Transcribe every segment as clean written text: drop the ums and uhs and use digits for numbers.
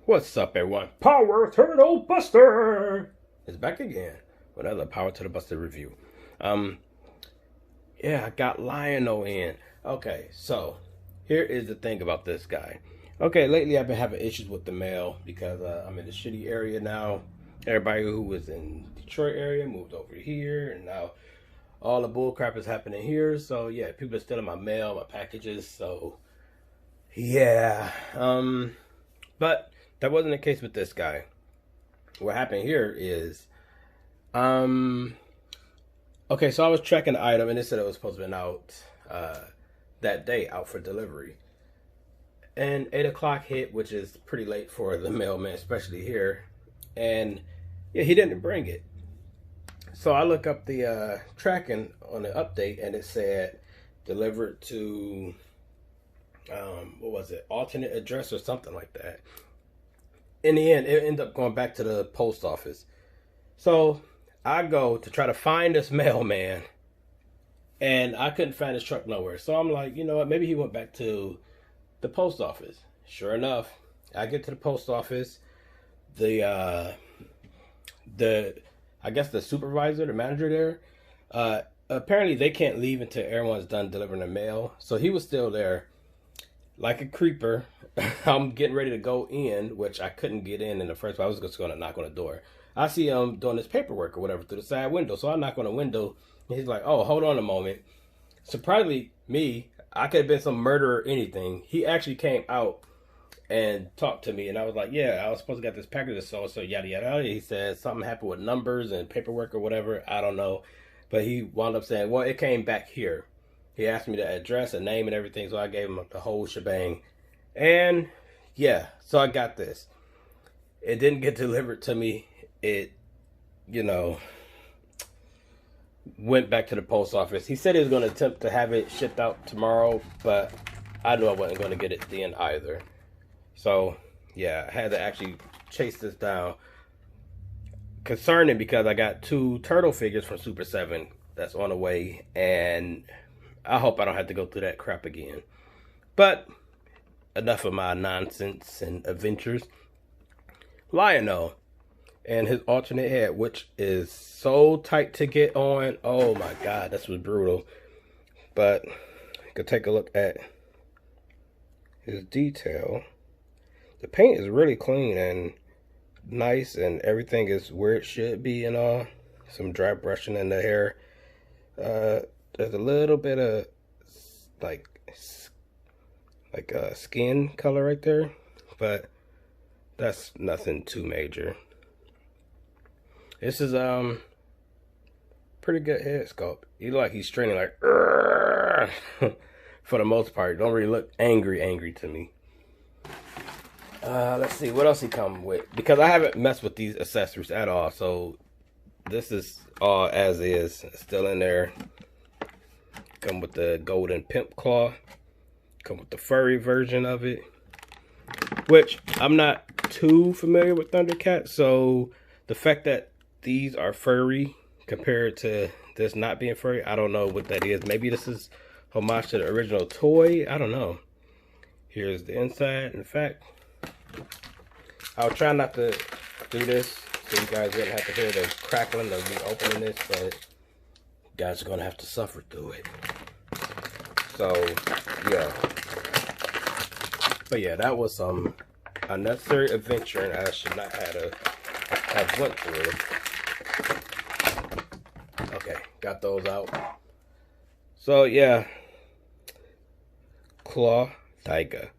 What's up, everyone? Power Turtle Buster is back again with another Power Turtle Buster review. Yeah, I got Lion O in. Okay, so here is the thing about this guy. Okay, lately I've been having issues with the mail because I'm in the shitty area now. Everybody who was in Detroit area moved over here, and now all the bull crap is happening here. So yeah, people are stealing my mail, my packages. So yeah, but that wasn't the case with this guy. What happened here is, okay, so I was tracking the item and it said it was supposed to be out that day, out for delivery. And 8 o'clock hit, which is pretty late for the mailman, especially here. And yeah, he didn't bring it. So I look up the tracking on the update and it said delivered to, what was it, alternate address or something like that. In the end, it ended up going back to the post office. So I go to try to find this mailman, and I couldn't find his truck nowhere. So I'm like, you know what? Maybe he went back to the post office. Sure enough, I get to the post office. I guess the supervisor, the manager there, apparently they can't leave until everyone's done delivering the mail. So he was still there, like a creeper. I'm getting ready to go in, which I couldn't get in the first place. I was just going to knock on the door. I see him doing his paperwork or whatever through the side window. So I knock on the window, and he's like, oh, hold on a moment. Surprisingly, me, I could have been some murderer or anything. He actually came out and talked to me, and I was like, yeah, I was supposed to get this package, so yada, yada, yada. He said something happened with numbers and paperwork or whatever. I don't know. But he wound up saying, well, it came back here. He asked me the address and name and everything, so I gave him the whole shebang. And yeah, so I got this. It didn't get delivered to me. It, went back to the post office. He said he was going to attempt to have it shipped out tomorrow, but I knew I wasn't going to get it then either. So yeah, I had to actually chase this down. Concerning because I got 2 turtle figures from Super 7 that's on the way, and I hope I don't have to go through that crap again. But enough of my nonsense and adventures. Lion O and his alternate head, which is so tight to get on. Oh my god, this was brutal. But you can take a look at his detail. The paint is really clean and nice, and everything is where it should be and all. Some dry brushing in the hair. There's a little bit of like skin color right there, but that's nothing too major. This is pretty good head sculpt. He look like he's straining like for the most part. Don't really look angry to me. Let's see what else he come with, because I haven't messed with these accessories at all. So this is all as is, still in there. Come with the golden pimp claw. Come with the furry version of it, which I'm not too familiar with Thundercats, so the fact that these are furry compared to this not being furry, I don't know what that is. Maybe this is homage to the original toy. I don't know. Here's the inside. In fact, I'll try not to do this so you guys wouldn't have to hear the crackling of me opening this, but you guys are gonna have to suffer through it. So yeah. But yeah, that was some unnecessary adventure, and I should not have went through. Okay, got those out. So yeah, Claw Tiger.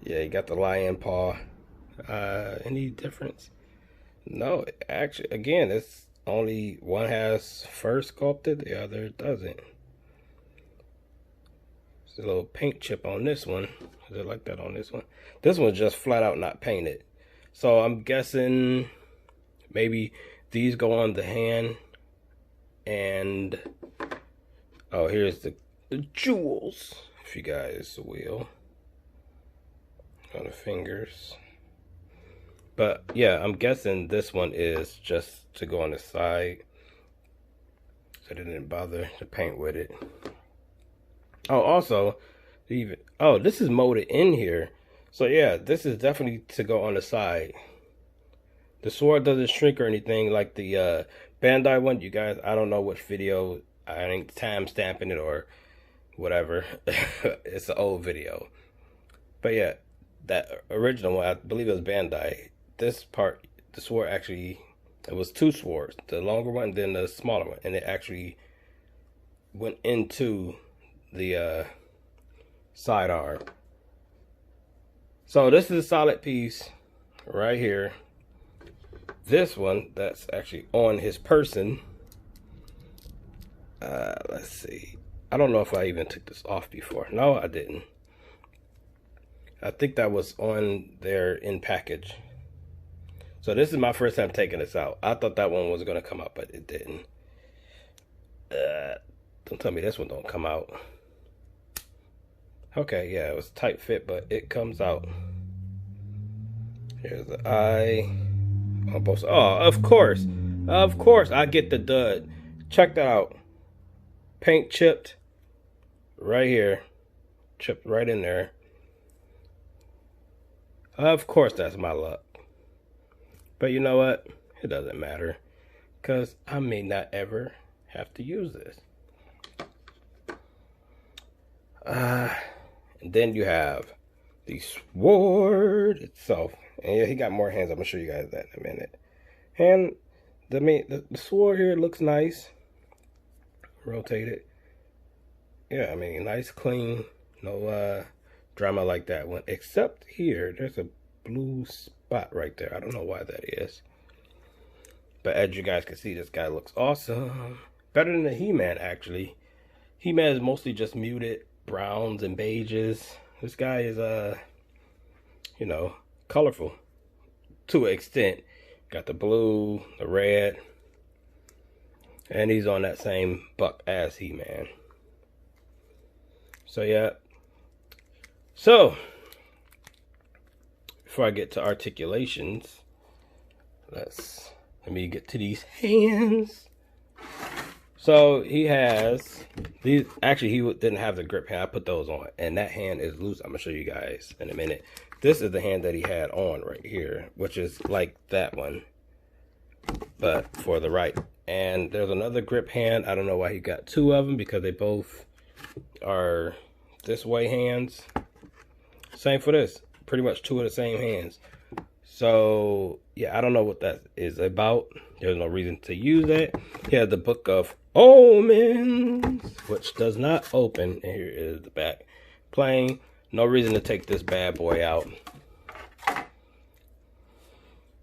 Yeah, you got the lion paw. Any difference? No, actually, again, it's only one has fur sculpted, the other doesn't. There's a little paint chip on this one. Is it like that on this one? This one's just flat out not painted. So I'm guessing maybe these go on the hand. And oh, here's the jewels, if you guys will. On the fingers. But yeah, I'm guessing this one is just to go on the side. So they didn't bother to paint with it. Oh, also, Even, oh, this is molded in here. So yeah, this is definitely to go on the side. The sword doesn't shrink or anything like the Bandai one. You guys, I don't know which video. I ain't time stamping it or whatever. It's an old video. But yeah, that original one, I believe it was Bandai. This part, the sword actually, it was two swords. The longer one, then the smaller one. And it actually went into the sidearm. So this is a solid piece right here. This one that's actually on his person. Let's see. I don't know if I even took this off before. No, I didn't. I think that was on there in package. So this is my first time taking this out. I thought that one was going to come out, but it didn't. Don't tell me this one don't come out. Okay, yeah, it was tight fit, but it comes out. Here's the eye on both sides. Oh, of course, I get the dud. Check that out. Paint chipped right here, chipped right in there. Of course, that's my luck. But you know what? It doesn't matter, because I may not ever have to use this. And then you have the sword itself. And yeah, he got more hands. I'm going to show you guys that in a minute. And the sword here looks nice. Rotate it. Yeah, I mean, nice, clean. No drama like that one. Except here, there's a blue spot right there. I don't know why that is. But as you guys can see, this guy looks awesome. Better than the He-Man, actually. He-Man is mostly just muted browns and beiges. This guy is, you know, colorful to an extent. Got the blue, the red, and he's on that same buck as He-Man. So yeah. So before I get to articulations, let me get to these hands. So he has these. Actually, he didn't have the grip hand. I put those on, and that hand is loose. I'm gonna show you guys in a minute. This is the hand that he had on right here, which is like that one, but for the right. And there's another grip hand. I don't know why he got two of them, because they both are this way hands. Same for this. Pretty much two of the same hands. So yeah, I don't know what that is about. There's no reason to use that. He has the Book of Omens, which does not open. And here is the back. Plain. No reason to take this bad boy out.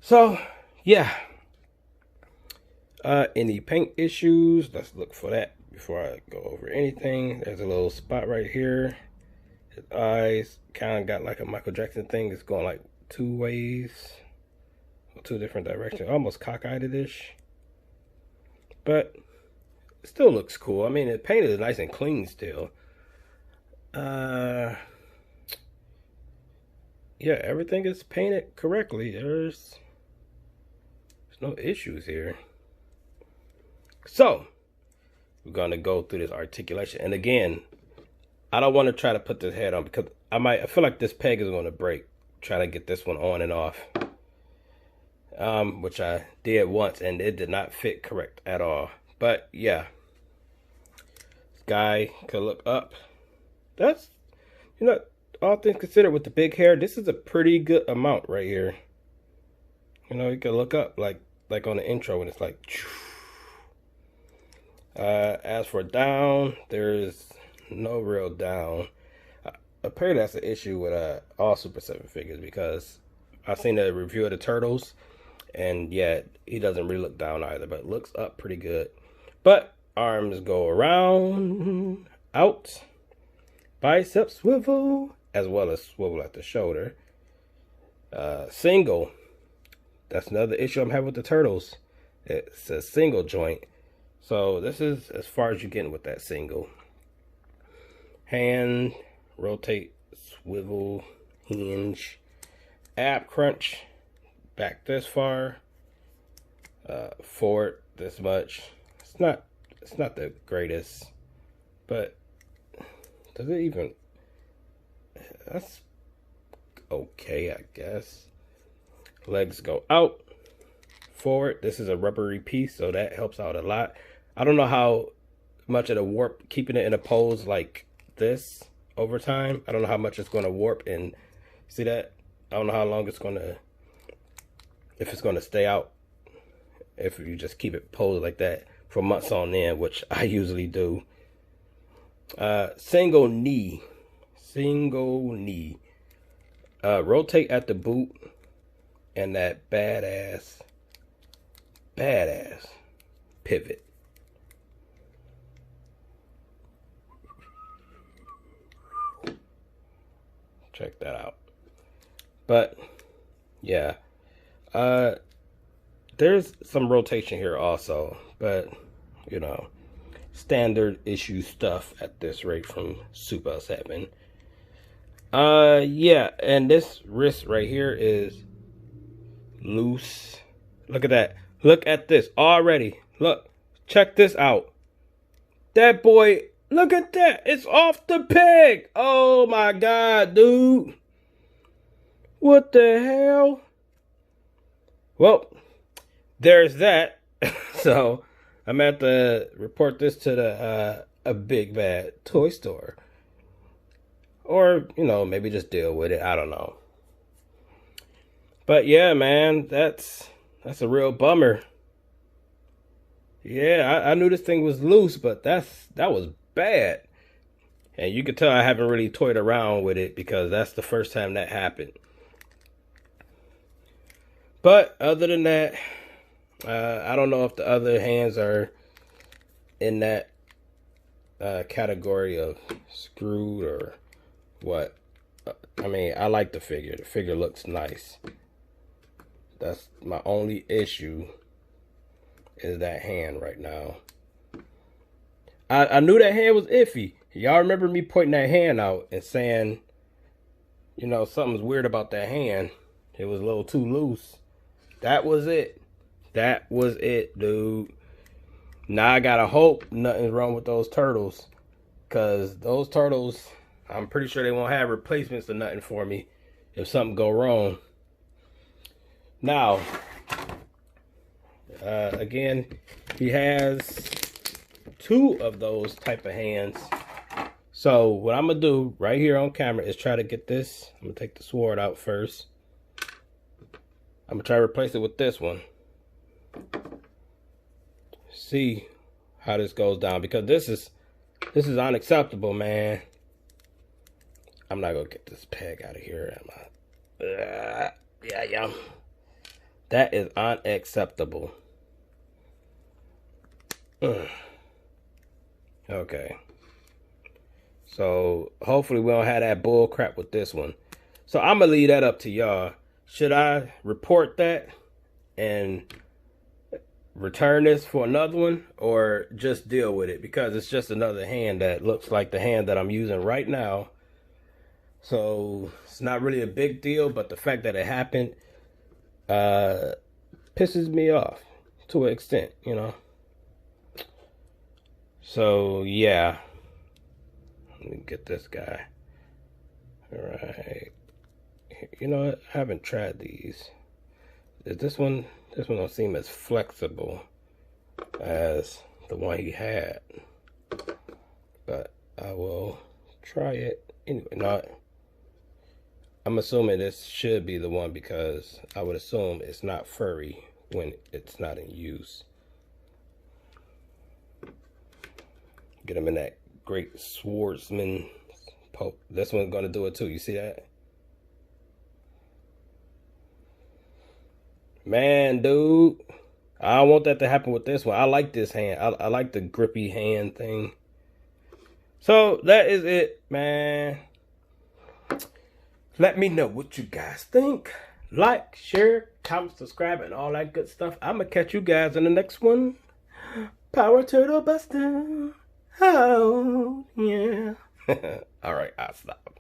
So yeah. Any paint issues? Let's look for that before I go over anything. There's a little spot right here. His eyes kind of got like a Michael Jackson thing. It's going like two ways, two different directions, almost cockeyed-ish, but it still looks cool. I mean, the paint is nice and clean still. Yeah, everything is painted correctly. There's no issues here. So we're gonna go through this articulation, and again, I don't want to try to put this head on, because I feel like this peg is going to break trying to get this one on and off, which I did once, and it did not fit correct at all. But yeah, this guy could look up. That's, you know, all things considered, with the big hair, this is a pretty good amount right here. You know, you can look up like on the intro, and it's like as for down, there's no real down. Apparently that's an issue with all Super 7 figures, because I've seen a review of the Turtles, and yeah, he doesn't really look down either, but looks up pretty good. But arms go around, out, bicep swivel, as well as swivel at the shoulder. Single, that's another issue I'm having with the Turtles. It's a single joint. So this is as far as you're getting with that single. Hand, rotate, swivel, hinge, ab crunch, back this far, forward this much. It's not the greatest, but does it even That's okay, I guess. Legs go out, forward. This is a rubbery piece, so that helps out a lot. I don't know how much it'll warp, keeping it in a pose like this over time. I don't know how much it's going to warp, and see that? I don't know how long it's going to, if it's going to stay out, if you just keep it posed like that for months on end, which I usually do. Single knee. Rotate at the boot, and that badass pivot. Check that out. But yeah, there's some rotation here also, but you know, standard issue stuff at this rate from Super7. Yeah, and this wrist right here is loose. Look at that. Look at this already. Look, check this out. That boy, look at that. It's off the peg. Oh my God, dude. What the hell? Well, there's that. So I'm going to have to report this to the a big bad toy store. Or, you know, maybe just deal with it. I don't know. But yeah, man, that's a real bummer. Yeah, I knew this thing was loose, but that was bad. And you can tell I haven't really toyed around with it because that's the first time that happened. But other than that, I don't know if the other hands are in that category of screwed or what. I mean, I like the figure. The figure looks nice. That's my only issue, is that hand right now. I knew that hand was iffy. Y'all remember me pointing that hand out and saying, you know, something's weird about that hand. It was a little too loose. That was it. That was it, dude. Now I gotta hope nothing's wrong with those turtles. Because those turtles, I'm pretty sure they won't have replacements or nothing for me if something go wrong. Now, again, he has 2 of those type of hands. So what I'm gonna do right here on camera is try to get this. I'm gonna take the sword out first. I'm gonna try to replace it with this one. See how this goes down, because this is unacceptable, man. I'm not gonna get this peg out of here, am I? Yeah. That is unacceptable. Okay. So hopefully we don't have that bull crap with this one. So I'm gonna leave that up to y'all. Should I report that and return this for another one, or just deal with it? Because it's just another hand that looks like the hand that I'm using right now. So it's not really a big deal, but the fact that it happened pisses me off to an extent, you know. So yeah, let me get this guy. All right, you know what, I haven't tried these. This one don't seem as flexible as the one he had, but I will try it anyway. Not, I'm assuming this should be the one, because I would assume it's not furry when it's not in use. Get him in that great swordsman poke. This one's gonna do it too. You see that? Man, dude, I don't want that to happen with this one. I like this hand. I like the grippy hand thing. So that is it, man. Let me know what you guys think. Like, share, comment, subscribe, and all that good stuff. I'm going to catch you guys in the next one. Power Turtle Buster. Oh, yeah. All right, I'll stop.